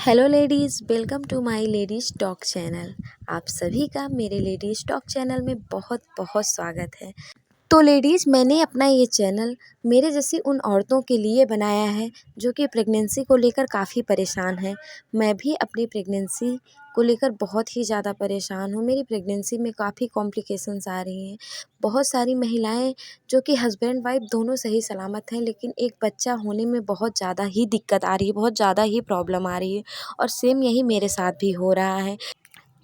Hello ladies, welcome to my ladies talk channel. आप सभी का मेरे लेडीज़ टॉक चैनल में बहुत बहुत स्वागत है। तो लेडीज़, मैंने अपना ये चैनल मेरे जैसी उन औरतों के लिए बनाया है जो कि प्रेगनेंसी को लेकर काफ़ी परेशान हैं। मैं भी अपनी प्रेगनेंसी को लेकर बहुत ही ज़्यादा परेशान हूँ। मेरी प्रेगनेंसी में काफ़ी कॉम्प्लिकेशंस आ रही हैं। बहुत सारी महिलाएं जो कि हस्बैंड वाइफ दोनों सही सलामत हैं, लेकिन एक बच्चा होने में बहुत ज़्यादा ही दिक्कत आ रही है, बहुत ज़्यादा ही प्रॉब्लम आ रही है और सेम यही मेरे साथ भी हो रहा है।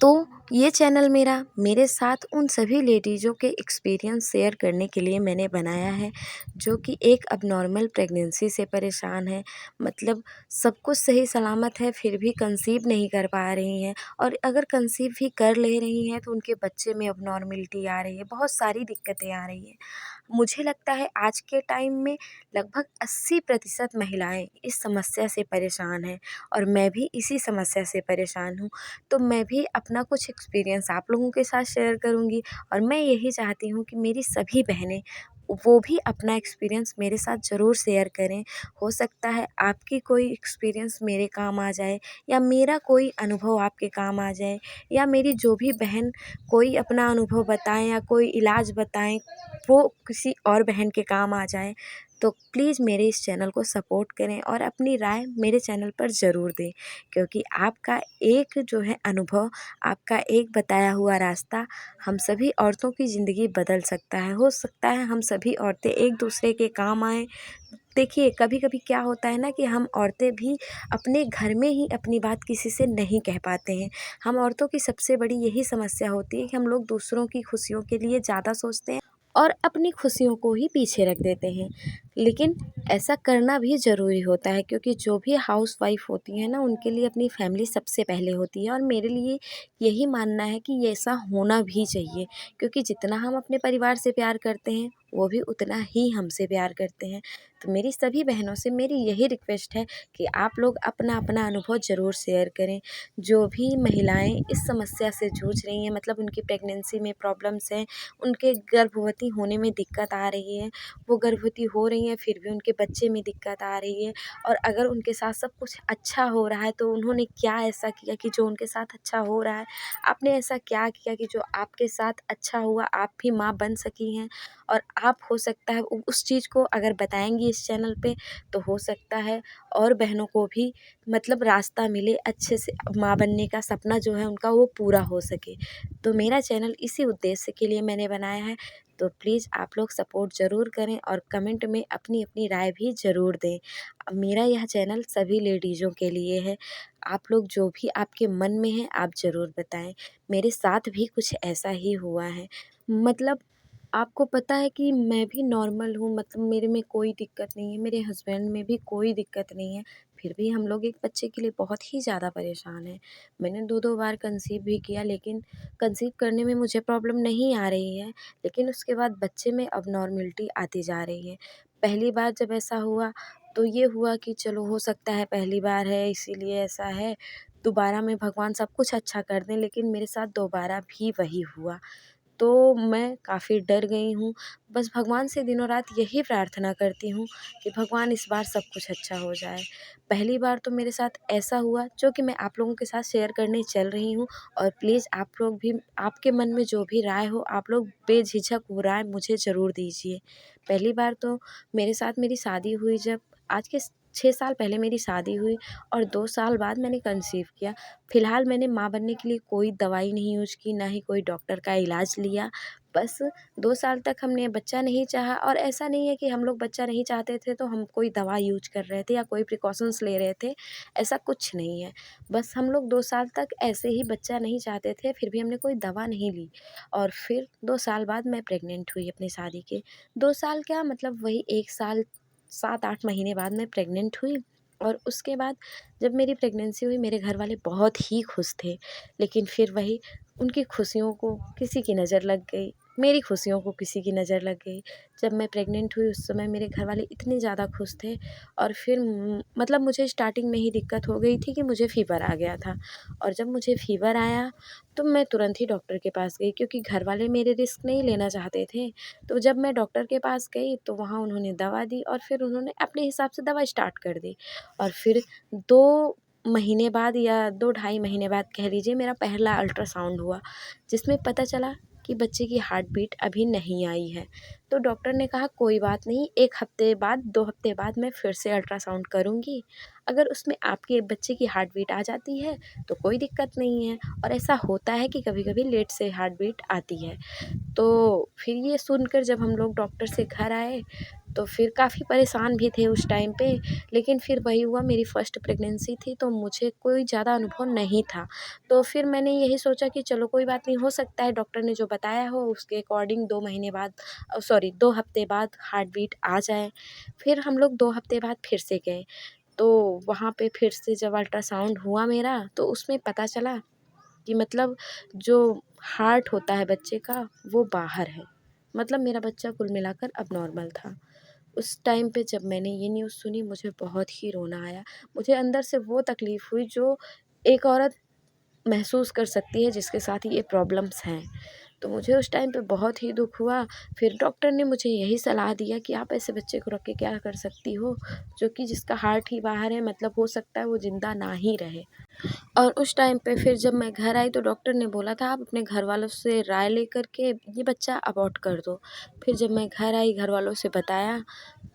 तो ये चैनल मेरा मेरे साथ उन सभी लेडीज़ों के एक्सपीरियंस शेयर करने के लिए मैंने बनाया है जो कि एक अबनॉर्मल प्रेगनेंसी से परेशान है। मतलब सब कुछ सही सलामत है, फिर भी कंसीव नहीं कर पा रही हैं, और अगर कंसीव भी कर ले रही हैं तो उनके बच्चे में अबनॉर्मलिटी आ रही है, बहुत सारी दिक्कतें आ रही हैं। मुझे लगता है आज के टाइम में लगभग 80% महिलाएं इस समस्या से परेशान हैं, और मैं भी इसी समस्या से परेशान हूँ। तो मैं भी अपना कुछ एक्सपीरियंस आप लोगों के साथ शेयर करूँगी, और मैं यही चाहती हूँ कि मेरी सभी बहनें वो भी अपना एक्सपीरियंस मेरे साथ ज़रूर शेयर करें। हो सकता है आपकी कोई एक्सपीरियंस मेरे काम आ जाए, या मेरा कोई अनुभव आपके काम आ जाए, या मेरी जो भी बहन कोई अपना अनुभव बताएं या कोई इलाज बताएं वो किसी और बहन के काम आ जाए। तो प्लीज़ मेरे इस चैनल को सपोर्ट करें और अपनी राय मेरे चैनल पर ज़रूर दें, क्योंकि आपका एक जो है अनुभव, आपका एक बताया हुआ रास्ता हम सभी औरतों की ज़िंदगी बदल सकता है। हो सकता है हम सभी औरतें एक दूसरे के काम आएँ। देखिए, कभी-कभी क्या होता है ना कि हम औरतें भी अपने घर में ही अपनी बात किसी से नहीं कह पाते हैं। हम औरतों की सबसे बड़ी यही समस्या होती है कि हम लोग दूसरों की खुशियों के लिए ज़्यादा सोचते हैं और अपनी खुशियों को ही पीछे रख देते हैं। लेकिन ऐसा करना भी ज़रूरी होता है, क्योंकि जो भी हाउसवाइफ़ होती हैं ना, उनके लिए अपनी फैमिली सबसे पहले होती है, और मेरे लिए यही मानना है कि ये ऐसा होना भी चाहिए, क्योंकि जितना हम अपने परिवार से प्यार करते हैं, वो भी उतना ही हमसे प्यार करते हैं। तो मेरी सभी बहनों से मेरी यही रिक्वेस्ट है कि आप लोग अपना-अपना अनुभव ज़रूर शेयर करें। जो भी महिलाएँ इस समस्या से जूझ रही हैं, मतलब उनकी प्रेगनेंसी में प्रॉब्लम्स हैं, उनके गर्भवती होने में दिक्कत आ रही है, वो गर्भवती हो रही हैं फिर भी उनके बच्चे में दिक्कत आ रही है, और अगर उनके साथ सब कुछ अच्छा हो रहा है तो उन्होंने क्या ऐसा किया कि जो उनके साथ अच्छा हो रहा है? आपने ऐसा क्या किया कि जो आपके साथ अच्छा हुआ, आप भी माँ बन सकी हैं? और आप हो सकता है उस चीज़ को अगर बताएँगी इस चैनल पे, तो हो सकता है और बहनों को भी मतलब रास्ता मिले, अच्छे से माँ बनने का सपना जो है उनका वो पूरा हो सके। तो मेरा चैनल इसी उद्देश्य के लिए मैंने बनाया है। तो प्लीज़ आप लोग सपोर्ट ज़रूर करें और कमेंट में अपनी-अपनी राय भी ज़रूर दें। मेरा यह चैनल सभी लेडीज़ों के लिए है। आप लोग जो भी आपके मन में है आप ज़रूर बताएँ। मेरे साथ भी कुछ ऐसा ही हुआ है। मतलब आपको पता है कि मैं भी नॉर्मल हूँ, मतलब मेरे में कोई दिक्कत नहीं है, मेरे हस्बैंड में भी कोई दिक्कत नहीं है, फिर भी हम लोग एक बच्चे के लिए बहुत ही ज़्यादा परेशान हैं। मैंने 2-2 बार कंसीव भी किया, लेकिन कंसीव करने में मुझे प्रॉब्लम नहीं आ रही है, लेकिन उसके बाद बच्चे में अबनॉर्मलिटी आती जा रही है। पहली बार जब ऐसा हुआ तो ये हुआ कि चलो हो सकता है पहली बार है इसीलिए ऐसा है, दोबारा में भगवान सब कुछ अच्छा कर दें, लेकिन मेरे साथ दोबारा भी वही हुआ। तो मैं काफ़ी डर गई हूँ। बस भगवान से दिनों रात यही प्रार्थना करती हूँ कि भगवान इस बार सब कुछ अच्छा हो जाए। पहली बार तो मेरे साथ ऐसा हुआ जो कि मैं आप लोगों के साथ शेयर करने चल रही हूँ, और प्लीज़ आप लोग भी, आपके मन में जो भी राय हो आप लोग बेझिझक वो राय मुझे ज़रूर दीजिए। पहली बार तो मेरे साथ मेरी शादी हुई, जब आज के 6 साल पहले मेरी शादी हुई, और 2 साल बाद मैंने कंसीव किया। फ़िलहाल मैंने माँ बनने के लिए कोई दवाई नहीं यूज़ की, ना ही कोई डॉक्टर का इलाज लिया। बस 2 साल तक हमने बच्चा नहीं चाहा, और ऐसा नहीं है कि हम लोग बच्चा नहीं चाहते थे तो हम कोई दवा यूज़ कर रहे थे या कोई प्रिकॉशंस ले रहे थे, ऐसा कुछ नहीं है। बस हम लोग 2 साल तक ऐसे ही बच्चा नहीं चाहते थे, फिर भी हमने कोई दवा नहीं ली, और फिर 2 साल बाद मैं प्रेग्नेंट हुई अपनी शादी के। 2 साल क्या, मतलब वही 1 साल 7-8 महीने बाद मैं प्रेग्नेंट हुई, और उसके बाद जब मेरी प्रेगनेंसी हुई मेरे घर वाले बहुत ही खुश थे। लेकिन फिर वही, उनकी खुशियों को किसी की नज़र लग गई, मेरी खुशियों को किसी की नज़र लग गई। जब मैं प्रेग्नेंट हुई उस समय मेरे घर वाले इतने ज़्यादा खुश थे, और फिर मतलब मुझे स्टार्टिंग में ही दिक्कत हो गई थी कि मुझे फ़ीवर आ गया था, और जब मुझे फ़ीवर आया तो मैं तुरंत ही डॉक्टर के पास गई, क्योंकि घर वाले मेरे रिस्क नहीं लेना चाहते थे। तो जब मैं डॉक्टर के पास गई तो वहाँ उन्होंने दवा दी, और फिर उन्होंने अपने हिसाब से दवा स्टार्ट कर दी, और फिर 2 महीने बाद या 2 ढाई महीने बाद कह लीजिए मेरा पहला अल्ट्रासाउंड हुआ, जिसमें पता चला कि बच्चे की हार्ट बीट अभी नहीं आई है। तो डॉक्टर ने कहा कोई बात नहीं, 1 हफ़्ते बाद 2 हफ़्ते बाद मैं फिर से अल्ट्रासाउंड करूँगी। अगर उसमें आपके बच्चे की हार्ट बीट आ जाती है तो कोई दिक्कत नहीं है, और ऐसा होता है कि कभी-कभी लेट से हार्ट बीट आती है। तो फिर ये सुनकर जब हम लोग डॉक्टर से घर आए तो फिर काफ़ी परेशान भी थे उस टाइम पे, लेकिन फिर वही हुआ, मेरी फर्स्ट प्रेगनेंसी थी तो मुझे कोई ज़्यादा अनुभव नहीं था। तो फिर मैंने यही सोचा कि चलो कोई बात नहीं, हो सकता है डॉक्टर ने जो बताया हो उसके अकॉर्डिंग 2 महीने बाद 2 हफ़्ते बाद हार्ट बीट आ जाए। फिर हम लोग 2 हफ़्ते बाद फिर से गए, तो वहाँ पे फिर से जब अल्ट्रासाउंड हुआ मेरा तो उसमें पता चला कि मतलब जो हार्ट होता है बच्चे का वो बाहर है। मतलब मेरा बच्चा कुल मिलाकर अब नॉर्मल था। उस टाइम पे जब मैंने ये न्यूज़ सुनी मुझे बहुत ही रोना आया। मुझे अंदर से वो तकलीफ़ हुई जो एक औरत महसूस कर सकती है जिसके साथ ये प्रॉब्लम्स हैं। तो मुझे उस टाइम पे बहुत ही दुःख हुआ। फिर डॉक्टर ने मुझे यही सलाह दिया कि आप ऐसे बच्चे को रख के क्या कर सकती हो, जो कि जिसका हार्ट ही बाहर है, मतलब हो सकता है वो ज़िंदा ना ही रहे। और उस टाइम पे फिर जब मैं घर आई तो डॉक्टर ने बोला था आप अपने घरवालों से राय लेकर के ये बच्चा अबॉर्ट कर दो। फिर जब मैं घर आई, घरवालों से बताया,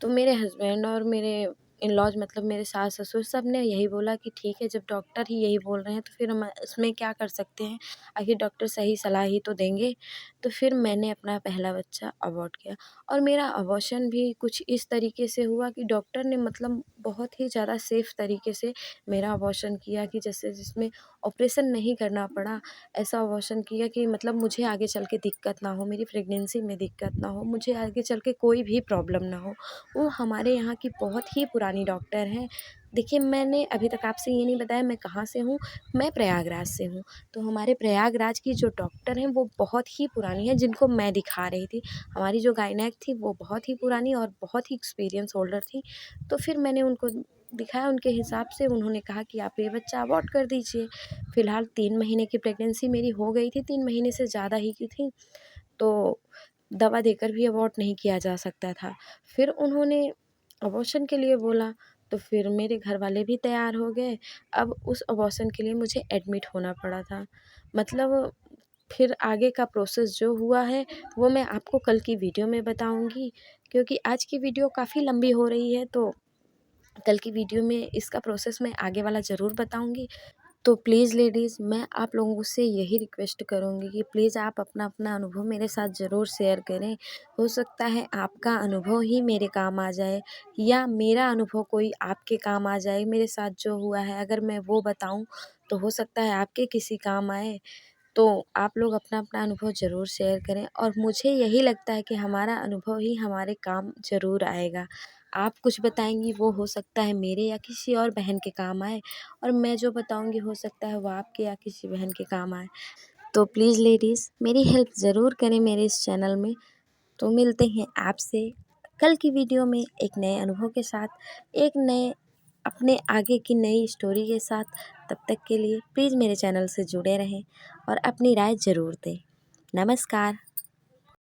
तो मेरे हस्बैंड और मेरे इन-लॉज़ मतलब मेरे सास-ससुर सब ने यही बोला कि ठीक है, जब डॉक्टर ही यही बोल रहे हैं तो फिर हम इसमें क्या कर सकते हैं, आखिर डॉक्टर सही सलाह ही तो देंगे। तो फिर मैंने अपना पहला बच्चा अबॉर्ट किया, और मेरा अबॉर्शन भी कुछ इस तरीके से हुआ कि डॉक्टर ने मतलब बहुत ही ज़्यादा सेफ़ तरीके से मेरा अबॉर्शन किया, कि जैसे जिसमें ऑपरेशन नहीं करना पड़ा। ऐसा अबॉर्शन किया कि मतलब मुझे आगे चल के दिक्कत ना हो, मेरी प्रेगनेंसी में दिक्कत ना हो, मुझे आगे चल के कोई भी प्रॉब्लम ना हो। वो हमारे यहाँ की बहुत ही पुरानी डॉक्टर हैं। देखिए, मैंने अभी तक आपसे ये नहीं बताया मैं कहाँ से हूँ, मैं प्रयागराज से हूँ। तो हमारे प्रयागराज की जो डॉक्टर हैं वो बहुत ही पुरानी हैं, जिनको मैं दिखा रही थी। हमारी जो गायनेक थी वो बहुत ही पुरानी और बहुत ही एक्सपीरियंस होल्डर थी। तो फिर मैंने उनको दिखाया, उनके हिसाब से उन्होंने कहा कि आप ये बच्चा अबॉर्ट कर दीजिए। फ़िलहाल 3 महीने की प्रेगनेंसी मेरी हो गई थी, 3 महीने से ज़्यादा ही की थी। तो दवा देकर भी अबॉर्ट नहीं किया जा सकता था। फिर उन्होंने अबॉर्शन के लिए बोला, तो फिर मेरे घरवाले भी तैयार हो गए। अब उस अबॉर्शन के लिए मुझे एडमिट होना पड़ा था। मतलब फिर आगे का प्रोसेस जो हुआ है वो मैं आपको कल की वीडियो में बताऊँगी, क्योंकि आज की वीडियो काफ़ी लंबी हो रही है, तो कल की वीडियो में इसका प्रोसेस मैं आगे वाला ज़रूर बताऊँगी। तो प्लीज़ लेडीज़, मैं आप लोगों से यही रिक्वेस्ट करूँगी कि प्लीज़ आप अपना अनुभव मेरे साथ ज़रूर शेयर करें। हो सकता है आपका अनुभव ही मेरे काम आ जाए, या मेरा अनुभव कोई आपके काम आ जाए। मेरे साथ जो हुआ है अगर मैं वो बताऊँ तो हो सकता है आपके किसी काम आए। तो आप लोग अपना अनुभव ज़रूर शेयर करें, और मुझे यही लगता है कि हमारा अनुभव ही हमारे काम ज़रूर आएगा। आप कुछ बताएँगी वो हो सकता है मेरे या किसी और बहन के काम आए, और मैं जो बताऊँगी हो सकता है वो आपके या किसी बहन के काम आए। तो प्लीज़ लेडीज़, मेरी हेल्प ज़रूर करें मेरे इस चैनल में। तो मिलते हैं आपसे कल की वीडियो में एक नए अनुभव के साथ, एक नए अपने आगे की नई स्टोरी के साथ। तब तक के लिए प्लीज़ मेरे चैनल से जुड़े रहें और अपनी राय ज़रूर दें। नमस्कार।